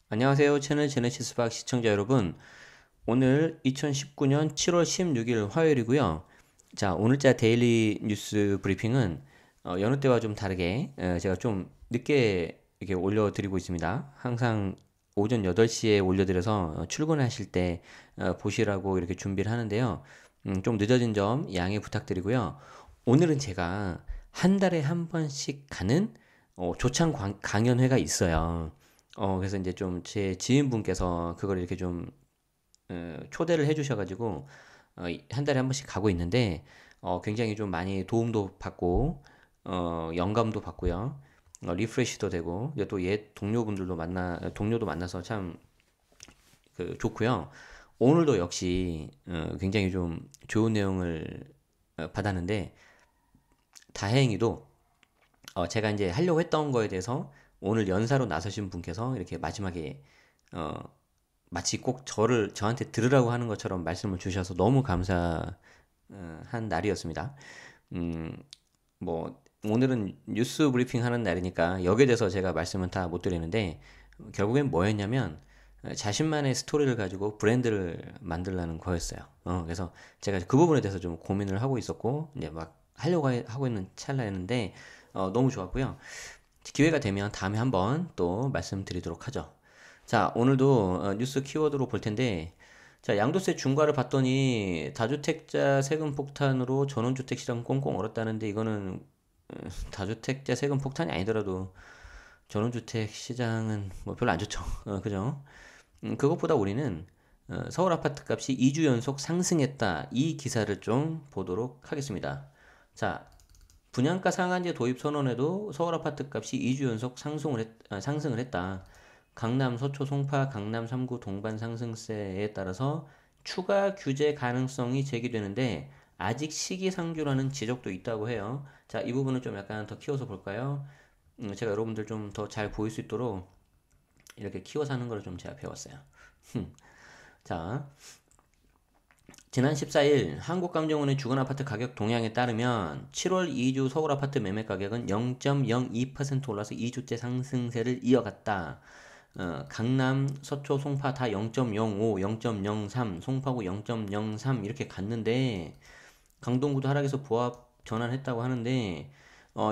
안녕하세요. 채널 제네시스 박 시청자 여러분. 오늘 2019년 7월 16일 화요일이고요. 자, 오늘자 데일리 뉴스 브리핑은 여느 때와 좀 다르게 제가 좀 늦게 이렇게 올려드리고 있습니다. 항상 오전 8시에 올려드려서 출근하실 때 보시라고 이렇게 준비를 하는데요. 좀 늦어진 점 양해 부탁드리고요. 오늘은 제가 한 달에 한 번씩 가는 조창 강연회가 있어요. 그래서 이제 좀 제 지인분께서 그걸 이렇게 좀 초대를 해주셔가지고 한 달에 한 번씩 가고 있는데 굉장히 좀 많이 도움도 받고 영감도 받고요. 리프레시도 되고 이제 또 옛 동료도 만나서 참 그 좋고요. 오늘도 역시 굉장히 좀 좋은 내용을 받았는데 다행히도 제가 이제 하려고 했던 거에 대해서 오늘 연사로 나서신 분께서 이렇게 마지막에 어, 마치 꼭 저한테 들으라고 하는 것처럼 말씀을 주셔서 너무 감사한 날이었습니다. 음, 뭐 오늘은 뉴스 브리핑 하는 날이니까 여기에 대해서 제가 말씀은 다 못 드리는데 결국엔 뭐였냐면 자신만의 스토리를 가지고 브랜드를 만들라는 거였어요. 그래서 제가 그 부분에 대해서 좀 고민을 하고 있었고 이제 막 하고 있는 찰나였는데 너무 좋았고요. 기회가 되면 다음에 한번 또 말씀드리도록 하죠. 자, 오늘도 뉴스 키워드로 볼 텐데, 자, 양도세 중과를 봤더니 다주택자 세금 폭탄으로 전원주택 시장 꽁꽁 얼었다는데 이거는 다주택자 세금 폭탄이 아니더라도 전원주택 시장은 뭐 별로 안 좋죠. 그죠? 그것보다 우리는 서울 아파트 값이 2주 연속 상승했다. 이 기사를 좀 보도록 하겠습니다. 자, 분양가 상한제 도입 선언에도 서울 아파트 값이 2주 연속 상승을 했다. 강남, 서초, 송파, 강남 3구 동반 상승세에 따라서 추가 규제 가능성이 제기되는데 아직 시기상조라는 지적도 있다고 해요. 자, 이 부분은 좀 약간 더 키워서 볼까요? 제가 여러분들 좀 더 잘 보일 수 있도록 이렇게 키워서 하는 걸 좀 제가 배웠어요. 자, 지난 14일 한국감정원의 주거아파트 가격 동향에 따르면 7월 2주 서울 아파트 매매 가격은 0.02% 올라서 2주째 상승세를 이어갔다. 강남, 서초, 송파 다 0.05, 0.03, 송파구 0.03 이렇게 갔는데 강동구도 하락해서 보합 전환했다고 하는데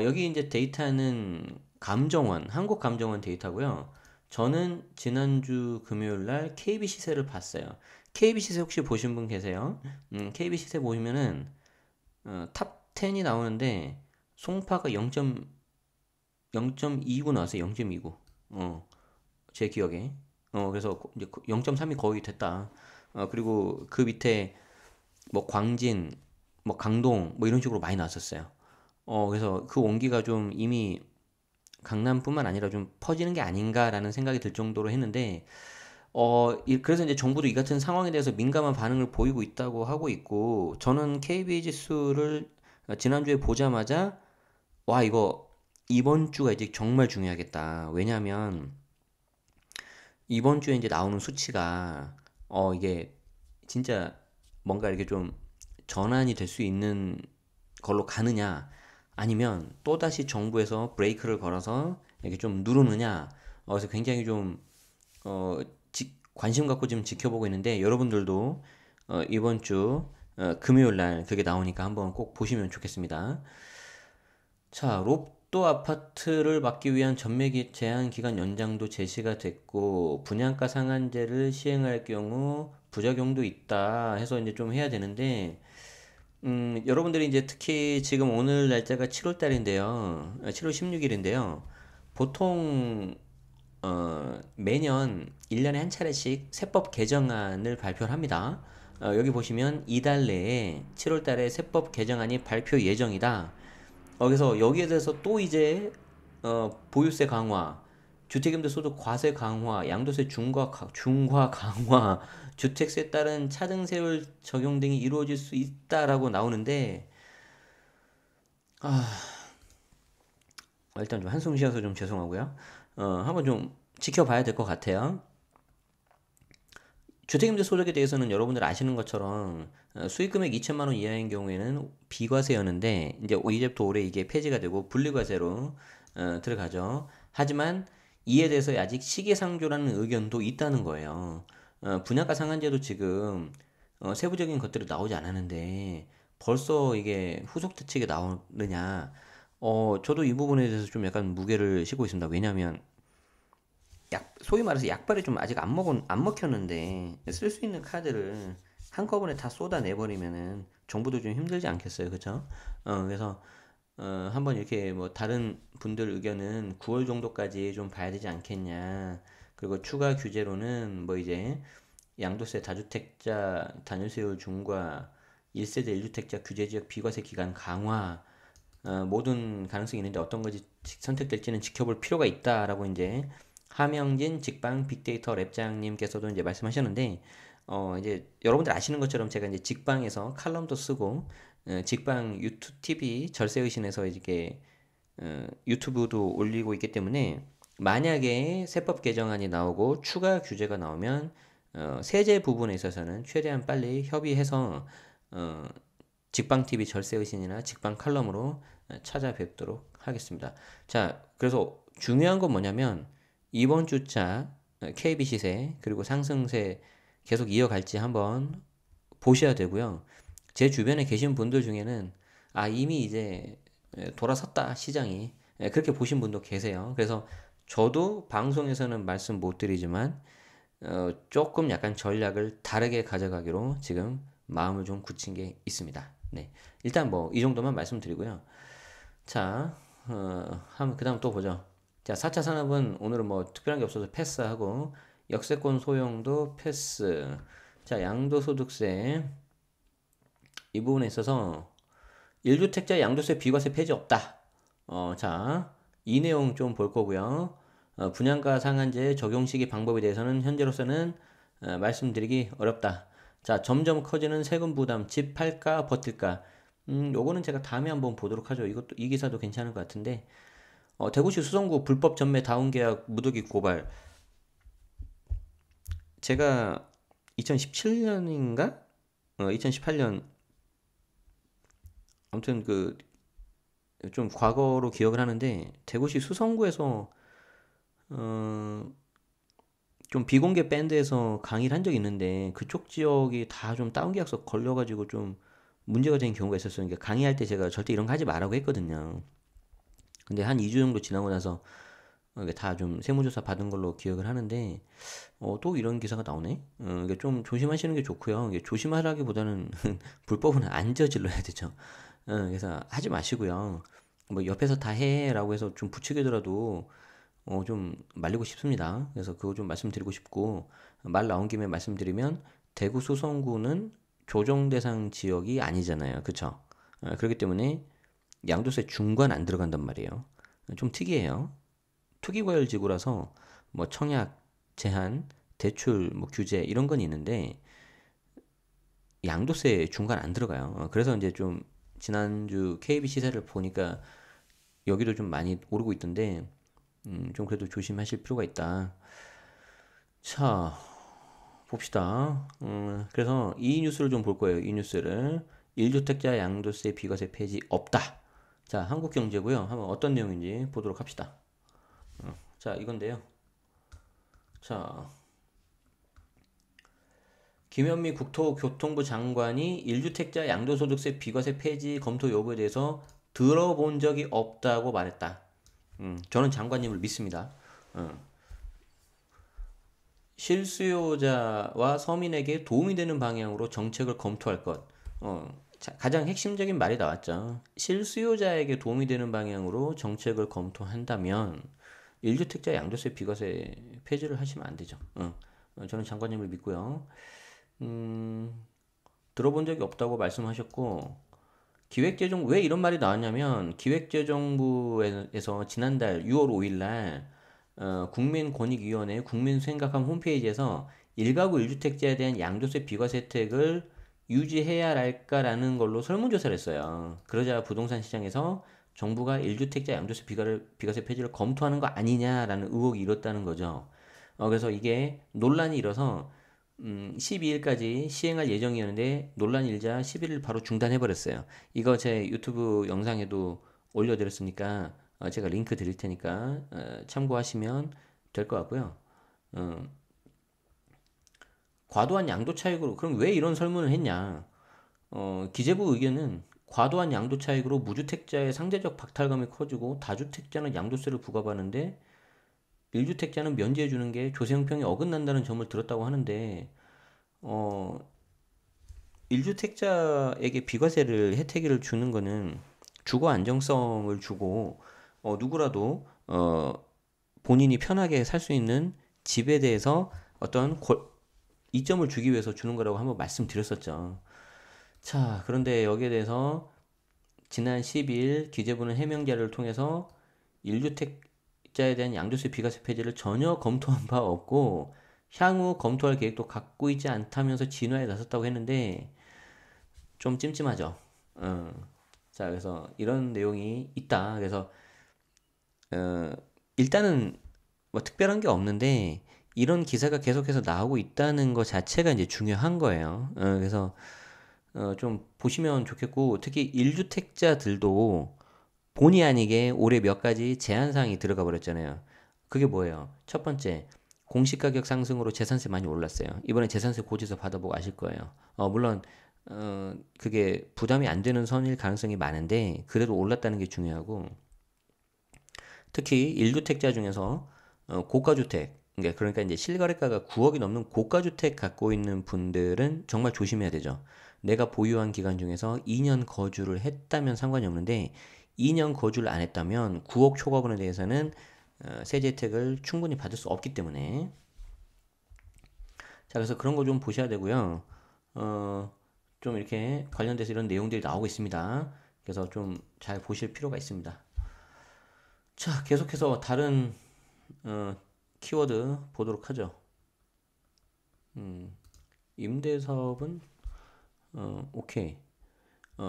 여기 이제 데이터는 한국감정원 데이터고요. 저는 지난주 금요일 날 KB 시세를 봤어요. KB 시세 혹시 보신 분 계세요? KB 시세 보시면은 탑 10이 나오는데 송파가 0.29 나왔어요. 0.29. 제 기억에. 그래서 이제 0.3이 거의 됐다. 그리고 그 밑에 뭐 광진, 뭐 강동, 뭐 이런 식으로 많이 나왔었어요. 그래서 그 온기가 좀 이미 강남뿐만 아니라 좀 퍼지는 게 아닌가라는 생각이 들 정도로 했는데, 그래서 이제 정부도 이 같은 상황에 대해서 민감한 반응을 보이고 있다고 하고 있고, 저는 KB 지수를 지난주에 보자마자, 와, 이거 이번 주가 이제 정말 중요하겠다. 왜냐하면 이번 주에 이제 나오는 수치가 이게 진짜 뭔가 이렇게 좀 전환이 될 수 있는 걸로 가느냐 아니면 또다시 정부에서 브레이크를 걸어서 이렇게 좀 누르느냐 그래서 굉장히 좀 어, 관심 갖고 지금 지켜보고 있는데 여러분들도 이번 주 금요일 날 그게 나오니까 한번 꼭 보시면 좋겠습니다. 자, 롭도 아파트를 막기 위한 전매기 제한 기간 연장도 제시가 됐고 분양가 상한제를 시행할 경우 부작용도 있다 해서 이제 좀 해야 되는데 여러분들이 이제 특히 지금 오늘 날짜가 7월 달인데요. 7월 16일인데요. 보통 매년 1년에 한 차례씩 세법 개정안을 발표를 합니다. 여기 보시면 이달 내에 7월 달에 세법 개정안이 발표 예정이다. 그래서 여기에 대해서 또 이제 보유세 강화, 주택임대소득 과세 강화, 양도세 중과 강화, 주택세에 따른 차등세율 적용 등이 이루어질 수 있다라고 나오는데 일단 좀 한숨 쉬어서 좀 죄송하고요. 한번 좀 지켜봐야 될 것 같아요. 주택임대소득에 대해서는 여러분들 아시는 것처럼 수익금액 2천만 원 이하인 경우에는 비과세였는데 이제부터 올해 이게 폐지가 되고 분리과세로 들어가죠. 하지만 이에 대해서 아직 시기상조라는 의견도 있다는 거예요. 분양가 상한제도 지금 세부적인 것들이 나오지 않았는데 벌써 이게 후속 대책이 나오느냐? 저도 이 부분에 대해서 좀 약간 무게를 싣고 있습니다. 왜냐하면 소위 말해서 약발이 좀 아직 안 먹혔는데 쓸 수 있는 카드를 한꺼번에 다 쏟아내버리면은 정부도 좀 힘들지 않겠어요, 그죠? 그래서 한번 이렇게 뭐 다른 분들 의견은 9월 정도까지 좀 봐야 되지 않겠냐. 그리고 추가 규제로는 뭐 이제 양도세 다주택자 단일세율 중과 1세대 1주택자 규제지역 비과세 기간 강화 모든 가능성이 있는데 어떤 것이 선택될지는 지켜볼 필요가 있다라고 이제 하명진 직방 빅데이터 랩장님께서도 이제 말씀하셨는데 이제 여러분들 아시는 것처럼 제가 이제 직방에서 칼럼도 쓰고 직방 유튜브 TV 절세의신에서 이렇게 유튜브도 올리고 있기 때문에 만약에 세법 개정안이 나오고 추가 규제가 나오면 세제 부분에 있어서는 최대한 빨리 협의해서 어, 직방 TV 절세의신이나 직방 칼럼으로 찾아뵙도록 하겠습니다. 자, 그래서 중요한 건 뭐냐면 이번 주자 KB 시세 그리고 상승세 계속 이어갈지 한번 보셔야 되고요. 제 주변에 계신 분들 중에는 이미 이제 돌아섰다 시장이 그렇게 보신 분도 계세요. 그래서 저도 방송에서는 말씀 못 드리지만 조금 약간 전략을 다르게 가져가기로 지금 마음을 좀 굳힌 게 있습니다. 네. 일단 뭐 이 정도만 말씀드리고요. 자, 그다음 또 보죠. 자, 4차 산업은 오늘은 뭐 특별한 게 없어서 패스하고 역세권 소형도 패스. 자, 양도소득세 이 부분에 있어서 1주택자 양도세 비과세 폐지 없다. 자, 이 내용 좀 볼 거고요. 분양가 상한제 적용 시기 방법에 대해서는 현재로서는 말씀드리기 어렵다. 자, 점점 커지는 세금 부담, 집 팔까 버틸까? 요거는 제가 다음에 한번 보도록 하죠. 이것도 이 기사도 괜찮을 것 같은데. 대구시 수성구 불법 전매 다운계약 무더기 고발. 제가 2017년인가? 2018년 아무튼 그 좀 과거로 기억을 하는데 대구시 수성구에서 어, 좀 비공개 밴드에서 강의를 한 적이 있는데 그쪽 지역이 다 좀 다운 계약서 걸려가지고 좀 문제가 된 경우가 있었어요. 그러니까 강의할 때 제가 절대 이런 거 하지 말라고 했거든요. 근데 한 2주 정도 지나고 나서 다 좀 세무조사 받은 걸로 기억을 하는데 또 이런 기사가 나오네. 이게 좀 조심하시는 게 좋고요. 이게 조심하라기보다는 불법은 안 저질러야 되죠. 그래서 하지 마시고요. 뭐 옆에서 다 해라고 해서 좀 부추기더라도 좀 말리고 싶습니다. 그래서 그거 좀 말씀드리고 싶고 말 나온 김에 말씀드리면 대구 수성구는 조정 대상 지역이 아니잖아요. 그쵸? 그렇기 때문에 양도세 중과는 안 들어간단 말이에요. 좀 특이해요. 투기과열 지구라서 뭐 청약 제한, 대출 뭐 규제 이런 건 있는데 양도세 중간 안 들어가요. 그래서 이제 좀 지난주 KB 시세를 보니까 여기도 좀 많이 오르고 있던데 좀 그래도 조심하실 필요가 있다. 자, 봅시다. 그래서 이 뉴스를 좀 볼 거예요. 이 뉴스를 1주택자 양도세 비과세 폐지 없다. 자, 한국경제고요. 한번 어떤 내용인지 보도록 합시다. 자, 이건데요. 자, 김현미 국토교통부 장관이 1주택자 양도소득세 비과세 폐지 검토 여부에 대해서 들어본 적이 없다고 말했다. 저는 장관님을 믿습니다. 실수요자와 서민에게 도움이 되는 방향으로 정책을 검토할 것. 가장 핵심적인 말이 나왔죠. 실수요자에게 도움이 되는 방향으로 정책을 검토한다면 1주택자 양도세 비과세 폐지를 하시면 안 되죠. 저는 장관님을 믿고요. 들어본 적이 없다고 말씀하셨고 기획재정 왜 이런 말이 나왔냐면 기획재정부에서 지난달 6월 5일 날 국민권익위원회 국민생각함 홈페이지에서 1가구 1주택자에 대한 양도세 비과세 혜택을 유지해야 할까라는 걸로 설문조사를 했어요. 그러자 부동산 시장에서 정부가 1주택자 양도세 비과세 폐지를 검토하는 거 아니냐라는 의혹이 일었다는 거죠. 그래서 이게 논란이 일어서 12일까지 시행할 예정이었는데 논란이 일자 11일 바로 중단해버렸어요. 이거 제 유튜브 영상에도 올려드렸으니까 제가 링크 드릴 테니까 참고하시면 될 것 같고요. 어, 과도한 양도 차익으로 그럼 왜 이런 설문을 했냐? 기재부 의견은 과도한 양도 차익으로 무주택자의 상대적 박탈감이 커지고 다주택자는 양도세를 부과받는데 1주택자는 면제해 주는 게 조세 형평이 어긋난다는 점을 들었다고 하는데 어, 1주택자에게 비과세를 혜택을 주는 거는 주거 안정성을 주고 누구라도 본인이 편하게 살 수 있는 집에 대해서 어떤 이점을 주기 위해서 주는 거라고 한번 말씀드렸었죠. 자, 그런데 여기에 대해서 지난 10일 기재부는 해명 자료를 통해서 1주택자에 대한 양도세 비과세 폐지를 전혀 검토한 바 없고 향후 검토할 계획도 갖고 있지 않다면서 진화에 나섰다고 했는데 좀 찜찜하죠. 어. 자, 그래서 이런 내용이 있다. 그래서 어, 일단은 뭐 특별한 게 없는데 이런 기사가 계속해서 나오고 있다는 것 자체가 이제 중요한 거예요. 그래서 좀 보시면 좋겠고 특히 1주택자들도 본의 아니게 올해 몇 가지 제한사항이 들어가 버렸잖아요. 그게 뭐예요? 첫 번째, 공시가격 상승으로 재산세 많이 올랐어요. 이번에 재산세 고지서 받아보고 아실 거예요. 물론 그게 부담이 안 되는 선일 가능성이 많은데 그래도 올랐다는 게 중요하고 특히 1주택자 중에서 고가주택 그러니까 이제 실거래가가 9억이 넘는 고가주택 갖고 있는 분들은 정말 조심해야 되죠. 내가 보유한 기간 중에서 2년 거주를 했다면 상관이 없는데 2년 거주를 안 했다면 9억 초과분에 대해서는 세제 혜택을 충분히 받을 수 없기 때문에 자 그래서 그런 거 좀 보셔야 되고요. 좀 이렇게 관련돼서 이런 내용들이 나오고 있습니다. 그래서 좀 잘 보실 필요가 있습니다. 자 계속해서 다른 키워드 보도록 하죠. 임대사업은 오케이.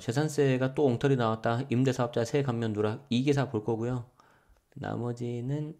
재산세가 또 엉터리 나왔다. 임대사업자 세 감면 누락 이 기사 볼 거고요. 나머지는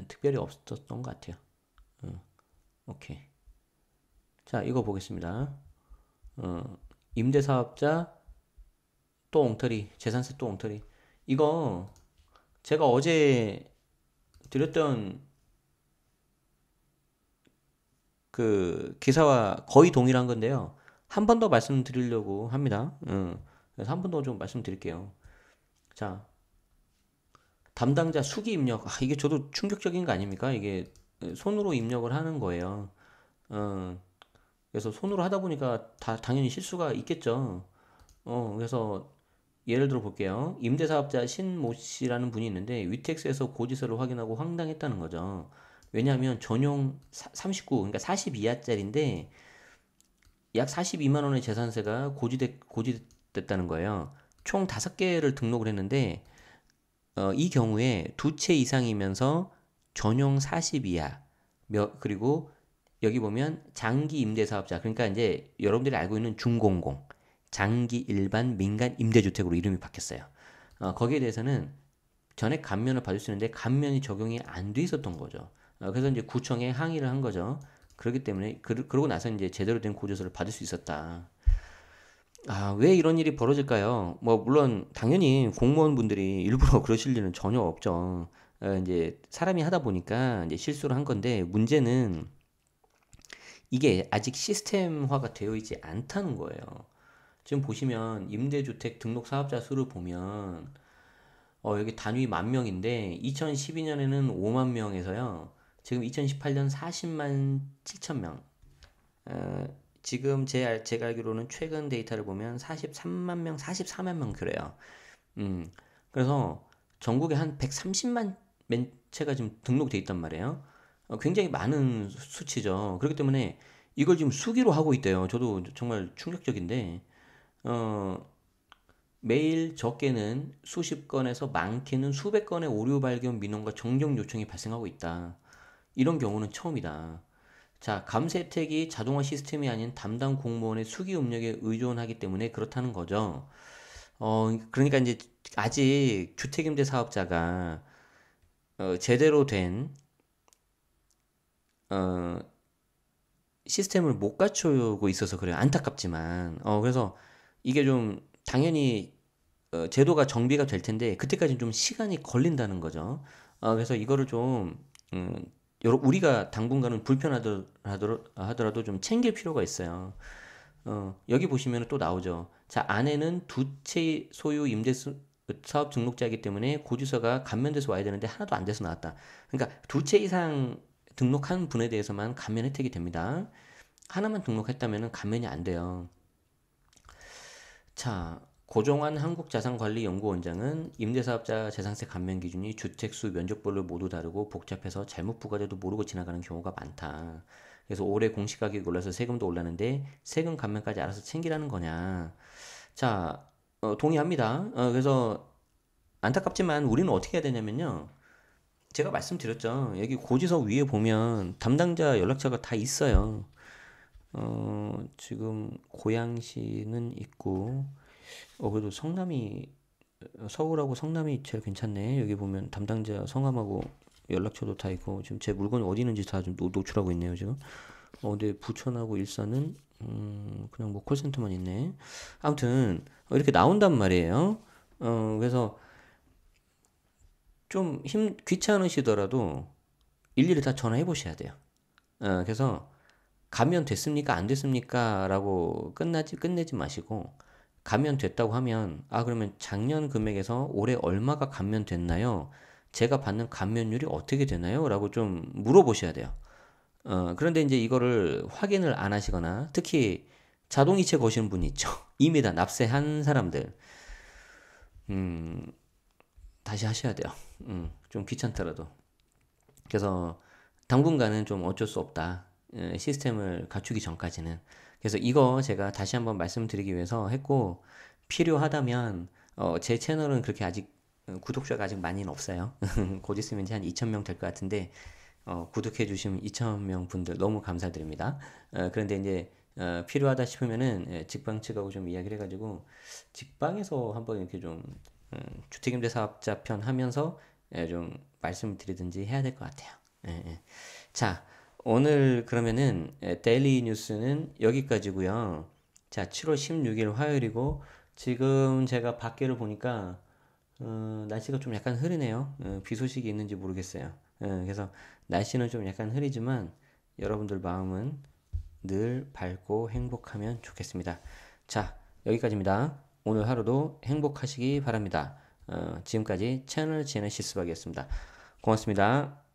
특별히 없었던 것 같아요. 오케이. 자 이거 보겠습니다. 임대사업자 또 엉터리, 재산세 또 엉터리. 이거 제가 어제 드렸던 그 기사와 거의 동일한 건데요. 한 번 더 말씀드리려고 합니다. 그래서 한 번 더 좀 말씀드릴게요. 자, 담당자 수기 입력. 이게 저도 충격적인 거 아닙니까? 이게 손으로 입력을 하는 거예요. 어, 그래서 손으로 하다 보니까 당연히 실수가 있겠죠. 그래서 예를 들어 볼게요. 임대사업자 신모 씨라는 분이 있는데 위텍스에서 고지서를 확인하고 황당했다는 거죠. 왜냐하면 전용 39, 그러니까 42야짜리인데 약 42만 원의 재산세가 고지됐다는 거예요. 총 5개를 등록을 했는데 이 경우에 두 채 이상이면서 전용 42야. 그리고 여기 보면 장기 임대사업자. 그러니까 이제 여러분들이 알고 있는 중공공. 장기 일반 민간 임대주택으로 이름이 바뀌었어요. 거기에 대해서는 전액 감면을 받을 수 있는데 감면이 적용이 안 돼 있었던 거죠. 그래서 이제 구청에 항의를 한 거죠. 그렇기 때문에 그러고 나서 이제 제대로 된 고지서를 받을 수 있었다. 왜 이런 일이 벌어질까요? 뭐 물론 당연히 공무원분들이 일부러 그러실 일은 전혀 없죠. 이제 사람이 하다 보니까 이제 실수를 한 건데 문제는 이게 아직 시스템화가 되어 있지 않다는 거예요. 지금 보시면 임대주택 등록 사업자 수를 보면 여기 단위 만 명인데 2012년에는 5만 명에서요. 지금 2018년 40만 7천 명. 지금 제가 알기로는 최근 데이터를 보면 43만 명, 44만 명 그래요. 음, 그래서 전국에 한 130만 채가 지금 등록돼 있단 말이에요. 굉장히 많은 수치죠. 그렇기 때문에 이걸 지금 수기로 하고 있대요. 저도 정말 충격적인데, 어, 매일 적게는 수십 건에서 많게는 수백 건의 오류 발견 민원과 정정 요청이 발생하고 있다. 이런 경우는 처음이다. 자, 감세 혜택이 자동화 시스템이 아닌 담당 공무원의 수기 업력에 의존하기 때문에 그렇다는 거죠. 그러니까 이제 아직 주택임대 사업자가 제대로 된 어, 시스템을 못 갖추고 있어서 그래요. 안타깝지만. 그래서 이게 좀 당연히 제도가 정비가 될 텐데 그때까지는 좀 시간이 걸린다는 거죠. 그래서 이거를 좀 우리가 당분간은 불편하더라도 좀 챙길 필요가 있어요. 여기 보시면 또 나오죠. 자, 아내는 두 채 소유 임대 사업 등록자이기 때문에 고지서가 감면돼서 와야 되는데 하나도 안 돼서 나왔다. 그러니까 두 채 이상 등록한 분에 대해서만 감면 혜택이 됩니다. 하나만 등록했다면 감면이 안 돼요. 자, 고종환 한국자산관리연구원장은 임대사업자 재산세 감면 기준이 주택수 면적별로 모두 다르고 복잡해서 잘못 부과돼도 모르고 지나가는 경우가 많다. 그래서 올해 공시가격이 올라서 세금도 올랐는데 세금 감면까지 알아서 챙기라는 거냐. 자, 동의합니다. 그래서 안타깝지만 우리는 어떻게 해야 되냐면요. 제가 말씀드렸죠. 여기 고지서 위에 보면 담당자 연락처가 다 있어요. 지금 고양시는 있고, 그래도 서울하고 성남이 제일 괜찮네. 여기 보면 담당자 성함하고 연락처도 다 있고, 지금 제 물건이 어디 있는지 다 좀 노출하고 있네요, 지금. 근데 부천하고 일산은, 그냥 뭐 콜센터만 있네. 아무튼, 이렇게 나온단 말이에요. 그래서 좀 귀찮으시더라도 일일이 다 전화해 보셔야 돼요. 그래서 가면 됐습니까? 안 됐습니까? 라고 끝내지 마시고, 가면 됐다고 하면, 그러면 작년 금액에서 올해 얼마가 감면됐나요? 제가 받는 감면율이 어떻게 되나요? 라고 좀 물어보셔야 돼요. 그런데 이제 이거를 확인을 안 하시거나, 특히 자동이체 거시는 분이 있죠. 이미 다 납세한 사람들. 음, 다시 하셔야 돼요. 좀 귀찮더라도. 그래서 당분간은 좀 어쩔 수 없다. 시스템을 갖추기 전까지는. 그래서 이거 제가 다시 한번 말씀드리기 위해서 했고, 필요하다면, 제 채널은 그렇게 아직, 구독자가 아직 많이는 없어요. 곧 있으면 이제 한 2,000명 될 것 같은데, 구독해 주신 2,000명 분들 너무 감사드립니다. 그런데 이제, 필요하다 싶으면은, 직방 측하고 좀 이야기를 해가지고, 직방에서 한번 이렇게 좀, 주택임대사업자 편 하면서, 좀 말씀을 드리든지 해야 될 것 같아요. 예, 예. 자, 오늘 그러면은 데일리 뉴스는 여기까지고요. 자, 7월 16일 화요일이고 지금 제가 밖에를 보니까 날씨가 좀 약간 흐리네요. 비 소식이 있는지 모르겠어요. 그래서 날씨는 좀 약간 흐리지만 여러분들 마음은 늘 밝고 행복하면 좋겠습니다. 자, 여기까지입니다. 오늘 하루도 행복하시기 바랍니다. 지금까지 채널 제네시스 박이었습니다. 고맙습니다.